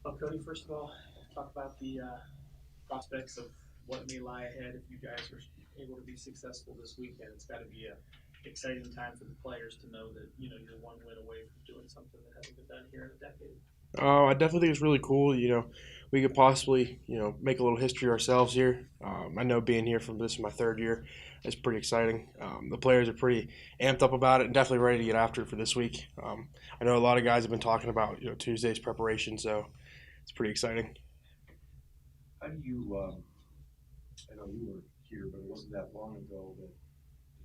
Well, Cody, first of all, talk about the prospects of what may lie ahead if you guys are able to be successful this weekend. It's got to be a exciting time for the players to know that you're one win away from doing something that hasn't been done here in a decade. I definitely think it's really cool. We could possibly, make a little history ourselves here. I know being here from this is my third year. It's pretty exciting. The players are pretty amped up about it and definitely ready to get after it for this week. I know a lot of guys have been talking about, Tuesday's preparation, so it's pretty exciting. How do you, I know you were here, but it wasn't that long ago that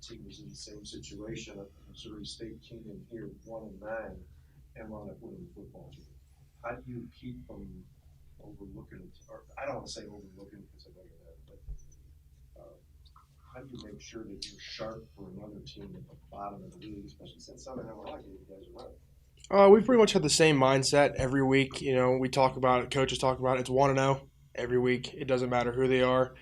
the team was in the same situation. Missouri State came in here 1-9 and wound up winning the football game. How do you keep from overlooking it? Or I don't want to say overlooking because I know you're not, but how do you make sure that you're sharp for another team at the bottom of the league, especially since some of them are like you guys are running? We pretty much had the same mindset every week. We talk about it, coaches talk about it. It's 1-0 every week. It doesn't matter who they are.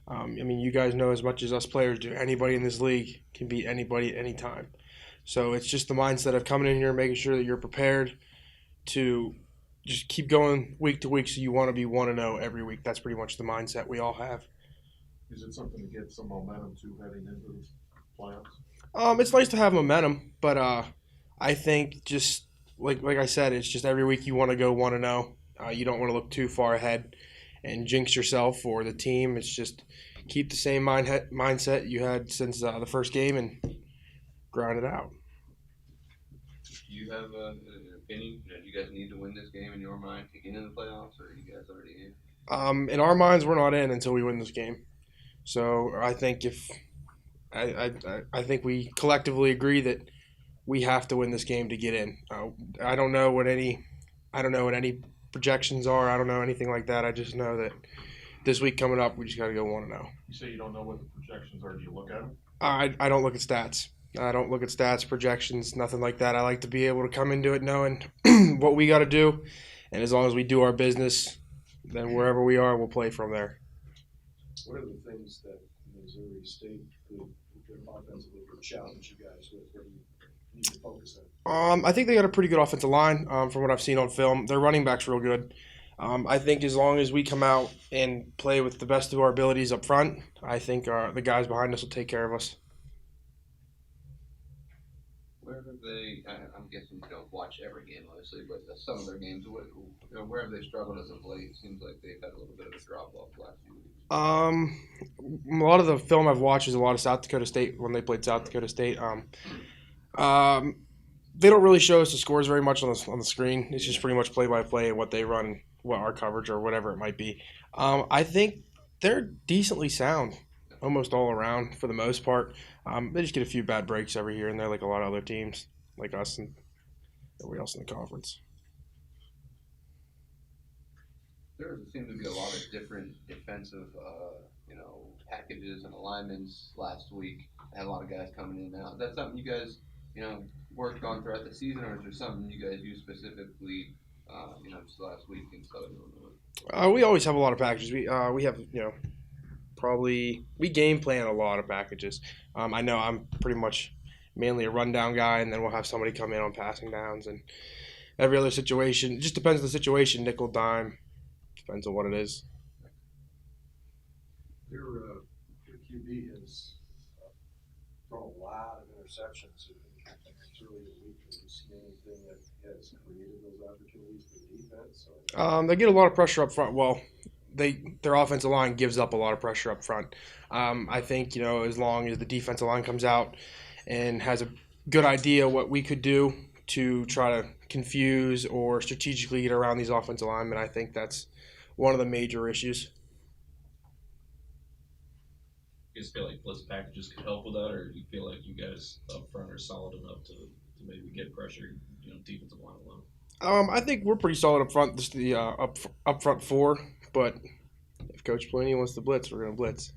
You guys know as much as us players do. Anybody in this league can beat anybody at any time. So it's just the mindset of coming in here, making sure that you're prepared to just keep going week to week. So you want to be 1-0 every week. That's pretty much the mindset we all have. Is it something to get some momentum to heading into the playoffs? It's nice to have momentum, but I think just like I said, it's just every week you want to go 1-0. You don't want to look too far ahead and jinx yourself or the team. It's just keep the same mindset you had since the first game and grind it out. Do you have an opinion? Do you guys need to win this game in your mind to get into the playoffs, or are you guys already in? In our minds, we're not in until we win this game. So I think if I think we collectively agree that we have to win this game to get in. I don't know what any projections are. I don't know anything like that. I just know that this week coming up, we just got to go 1-0. You say you don't know what the projections are. Do you look at them? I don't look at stats. I don't look at stats, projections, nothing like that. I like to be able to come into it knowing what we got to do, and as long as we do our business, then wherever we are, we'll play from there. What are the things that Missouri State could offensively could challenge you guys with? What do you need to focus on? I think they got a pretty good offensive line from what I've seen on film. Their running back's real good. I think as long as we come out and play with the best of our abilities up front, I think the guys behind us will take care of us. Where have they? I'm guessing you don't watch every game, obviously, but some of their games, where have they struggled as of late? It seems like they've had a little bit of a drop off last few weeks. A lot of the film I've watched is a lot of South Dakota State when they played South Dakota State. They don't really show us the scores very much on the screen. It's just pretty much play by play and what they run, what our coverage or whatever it might be. I think they're decently sound, almost all around for the most part. They just get a few bad breaks every here and there, like a lot of other teams, like us and everybody else in the conference. There seemed to be a lot of different defensive, packages and alignments last week. I had a lot of guys coming in and out. Is that something you guys, worked on throughout the season, or is there something you guys use specifically, just last week in Southern Illinois? We always have a lot of packages. We have probably we game plan a lot of packages. I know I'm pretty much mainly a rundown guy, and then we'll have somebody come in on passing downs and every other situation. It just depends on the situation. Nickel, dime, depends on what it is. Your QB has thrown a lot of interceptions early in the week. Have you seen anything that has created those opportunities for the defense? They get a lot of pressure up front. Well, their offensive line gives up a lot of pressure up front. I think as long as the defensive line comes out and has a good idea what we could do to try to confuse or strategically get around these offensive linemen, I think that's one of the major issues. You guys feel like blitz packages could help with that, or do you feel like you guys up front are solid enough to maybe get pressure, defensive line alone? I think we're pretty solid up front. Just the up front four, but if Coach Pelini wants to blitz, we're gonna blitz.